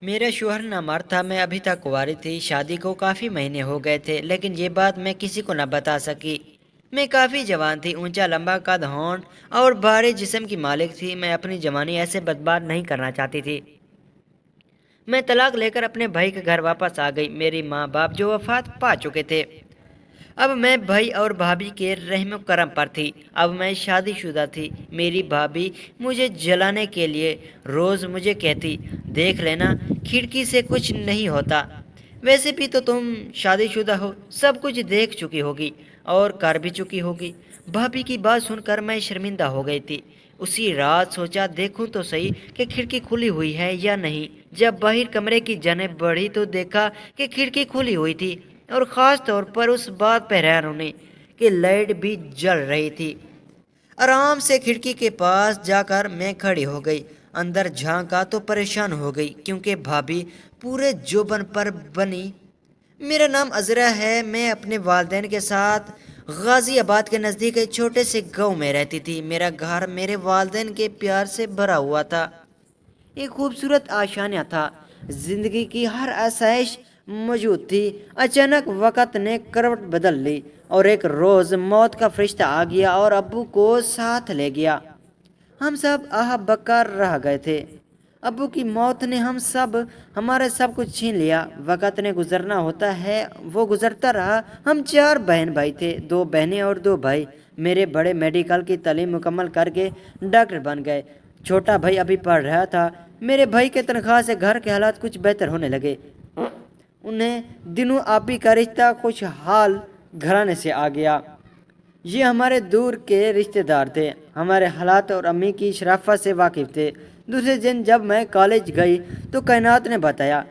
میرا شوہر نہ مر تھا، میں ابھی تک کنواری تھی، شادی کو کافی مہینے ہو گئے تھے، لیکن یہ بات میں کسی کو نہ بتا سکی۔ میں کافی جوان تھی، اونچا لمبا قد، ہونٹ اور بھاری جسم کی مالک تھی۔ میں اپنی جوانی ایسے برباد نہیں کرنا چاہتی تھی۔ میں طلاق لے کر اپنے بھائی کے گھر واپس آ گئی۔ میری ماں باپ جو وفات پا چکے تھے، اب میں بھائی اور بھابھی کے رحم و کرم پر تھی۔ اب میں شادی شدہ تھی۔ میری بھابھی مجھے جلانے کے لیے روز مجھے کہتی، دیکھ لینا کھڑکی سے کچھ نہیں ہوتا۔ ویسے بھی تو تم شادی شدہ ہو، سب کچھ دیکھ چکی ہوگی اور کر بھی چکی ہوگی۔ بھابھی کی بات سن کر میں شرمندہ ہو گئی تھی۔ اسی رات سوچا دیکھوں تو صحیح کہ کھڑکی کھلی ہوئی ہے یا نہیں۔ جب باہر کمرے کی جانب بڑھی تو دیکھا کہ کھڑکی کھلی ہوئی تھی، اور خاص طور پر اس بات پہ حیران ہونے کہ لائٹ بھی جل رہی تھی۔ آرام سے کھڑکی کے پاس جا کر میں کھڑی ہو گئی۔ اندر جھانکا تو پریشان ہو گئی، کیونکہ بھابھی پورے جوبن پر بنی۔ میرا نام عذرا ہے، میں اپنے والدین کے ساتھ غازی آباد کے نزدیک ایک چھوٹے سے گاؤں میں رہتی تھی۔ میرا گھر میرے والدین کے پیار سے بھرا ہوا تھا، ایک خوبصورت آشیانہ تھا، زندگی کی ہر آسائش موجود تھی۔ اچانک وقت نے کروٹ بدل لی، اور ایک روز موت کا فرشتہ آ گیا اور ابو کو ساتھ لے گیا۔ ہم سب آہ بکا رہ گئے تھے۔ ابو کی موت نے ہمارے سب کچھ چھین لیا۔ وقت نے گزرنا ہوتا ہے، وہ گزرتا رہا۔ ہم 4 بہن بھائی تھے، 2 بہنیں اور 2 بھائی۔ میرے بڑے میڈیکل کی تعلیم مکمل کر کے ڈاکٹر بن گئے، چھوٹا بھائی ابھی پڑھ رہا تھا۔ میرے بھائی کے تنخواہ سے گھر کے حالات کچھ بہتر ہونے لگے۔ انہیں دنوں آپی کا رشتہ خوشحال گھرانے سے آ گیا۔ یہ ہمارے دور کے رشتہ دار تھے، ہمارے حالات اور امی کی شرافت سے واقف تھے۔ دوسرے دن جب میں کالج گئی تو کائنات نے بتایا،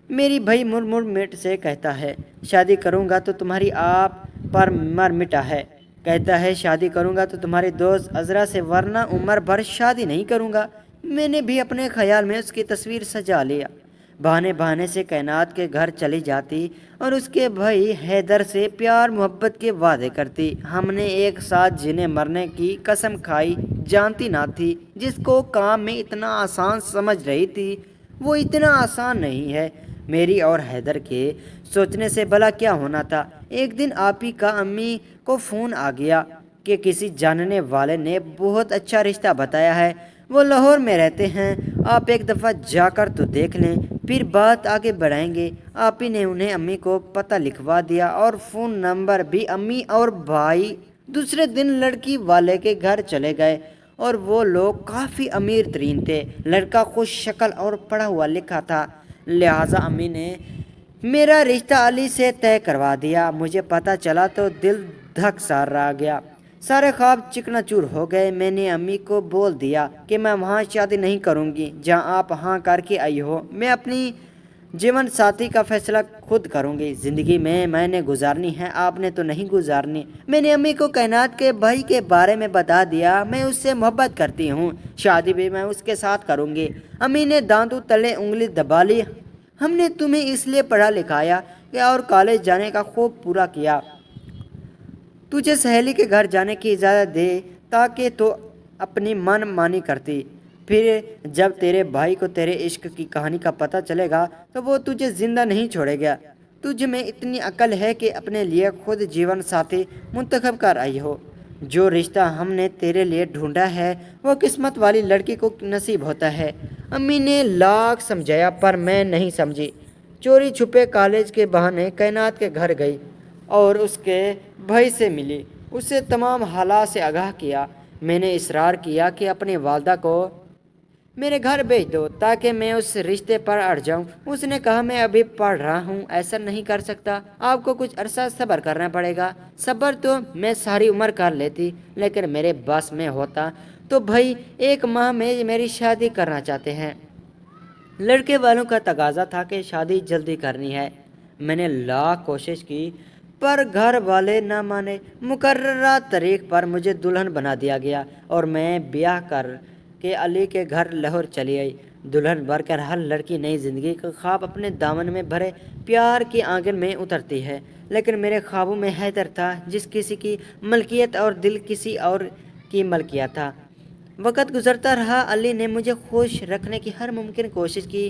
میری بھائی مڑ مٹ سے کہتا ہے، شادی کروں گا تو تمہاری آپ پر مر مٹا ہے۔ کہتا ہے شادی کروں گا تو تمہاری دوست عذرا سے، ورنہ عمر بھر شادی نہیں کروں گا۔ میں نے بھی اپنے خیال میں اس کی تصویر سجا لیا۔ بہانے بہانے سے کائنات کے گھر چلی جاتی اور اس کے بھائی حیدر سے پیار محبت کے وعدے کرتی۔ ہم نے ایک ساتھ جینے مرنے کی قسم کھائی۔ جانتی نہ تھی جس کو کام میں اتنا آسان سمجھ رہی تھی، وہ اتنا آسان نہیں ہے۔ میری اور حیدر کے سوچنے سے بھلا کیا ہونا تھا۔ ایک دن آپی کا امی کو فون آ گیا کہ کسی جاننے والے نے بہت اچھا رشتہ بتایا ہے، وہ لاہور میں رہتے ہیں، آپ ایک دفعہ جا کر تو دیکھ لیں، پھر بات آگے بڑھائیں گے۔ آپی نے انہیں امی کو پتہ لکھوا دیا اور فون نمبر بھی۔ امی اور بھائی دوسرے دن لڑکی والے کے گھر چلے گئے، اور وہ لوگ کافی امیر ترین تھے۔ لڑکا خوش شکل اور پڑھا ہوا لکھا تھا، لہٰذا امی نے میرا رشتہ علی سے طے کروا دیا۔ مجھے پتہ چلا تو دل دھک سا رہ گیا، سارے خواب چکنا چور ہو گئے۔ میں نے امی کو بول دیا کہ میں وہاں شادی نہیں کروں گی جہاں آپ ہاں کر کے آئی ہو۔ میں اپنی جیون ساتھی کا فیصلہ خود کروں گی۔ زندگی میں نے گزارنی ہے، آپ نے تو نہیں گزارنی۔ میں نے امی کو کائنات کے بھائی کے بارے میں بتا دیا، میں اس سے محبت کرتی ہوں، شادی بھی میں اس کے ساتھ کروں گی۔ امی نے دانتوں تلے انگلی دبا لی۔ ہم نے تمہیں اس لیے پڑھا لکھایا کہ اور کالج جانے کا خواب پورا کیا، تجھے سہیلی کے گھر جانے کی اجازت دے تاکہ تو اپنی من مانی کرتی۔ پھر جب تیرے بھائی کو تیرے عشق کی کہانی کا پتہ چلے گا تو وہ تجھے زندہ نہیں چھوڑے گا۔ تجھ میں اتنی عقل ہے کہ اپنے لیے خود جیون ساتھی منتخب کر آئی ہو۔ جو رشتہ ہم نے تیرے لیے ڈھونڈا ہے وہ قسمت والی لڑکی کو نصیب ہوتا ہے۔ امی نے لاکھ سمجھایا پر میں نہیں سمجھی۔ چوری چھپے کالج کے بہانے کائنات کے گھر گئی اور اس کے بھائی سے ملی، اسے تمام حالات سے آگاہ کیا۔ میں نے اصرار کیا کہ اپنی والدہ کو میرے گھر بھیج دو تاکہ میں اس رشتے پر اڑ جاؤں۔ اس نے کہا میں ابھی پڑھ رہا ہوں، ایسا نہیں کر سکتا، آپ کو کچھ عرصہ صبر کرنا پڑے گا۔ صبر تو میں ساری عمر کر لیتی، لیکن میرے بس میں ہوتا تو بھائی 1 ماہ میں میری شادی کرنا چاہتے ہیں۔ لڑکے والوں کا تقاضا تھا کہ شادی جلدی کرنی ہے۔ میں نے لاکھ کوشش کی پر گھر والے نہ مانے۔ مقررہ تاریخ پر مجھے دلہن بنا دیا گیا اور میں بیاہ کر کے علی کے گھر لاہور چلی آئی۔ دلہن بن کر ہر لڑکی نئی زندگی کا خواب اپنے دامن میں بھرے پیار کے آنگن میں اترتی ہے، لیکن میرے خوابوں میں حیدر تھا، جس کسی کی ملکیت اور دل کسی اور کی ملکیت تھا۔ وقت گزرتا رہا، علی نے مجھے خوش رکھنے کی ہر ممکن کوشش کی،